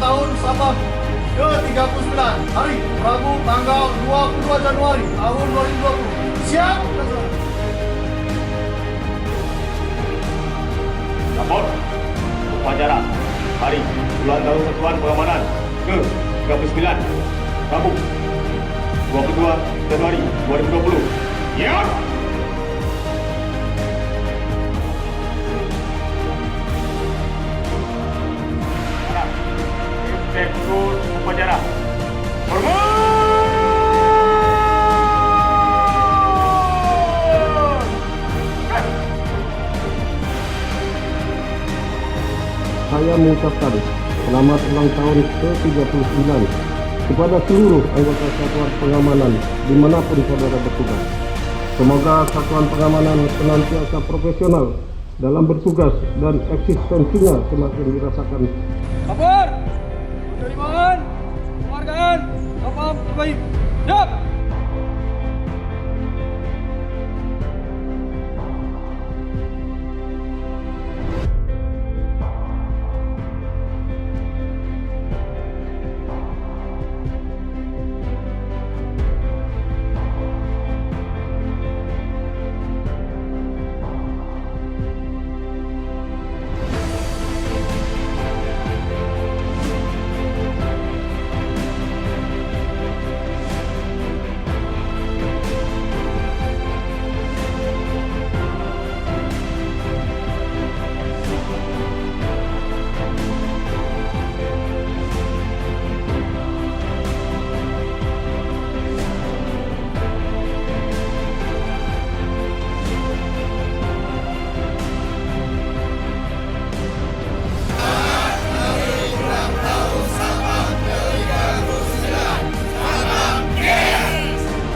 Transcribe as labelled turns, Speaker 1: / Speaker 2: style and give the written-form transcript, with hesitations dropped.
Speaker 1: tahun Sabah ke-39 hari Rabu tanggal 22 Januari tahun 2020. Siap?
Speaker 2: Lapor upacara hari ulang tahun Satuan Pengamanan ke-39 Rabu 22 Januari 2020. Ya. Inspektur upacara. Hormat.
Speaker 3: Saya mengucapkan selamat ulang tahun ke-39 kepada seluruh anggota Satuan Pengamanan dimanapun saudara bertugas. Semoga Satuan Pengamanan senantiasa profesional dalam bertugas dan eksistensinya semakin dirasakan.
Speaker 4: Lapor, penerimaan, penghargaan, Bapak terbaik. Siap.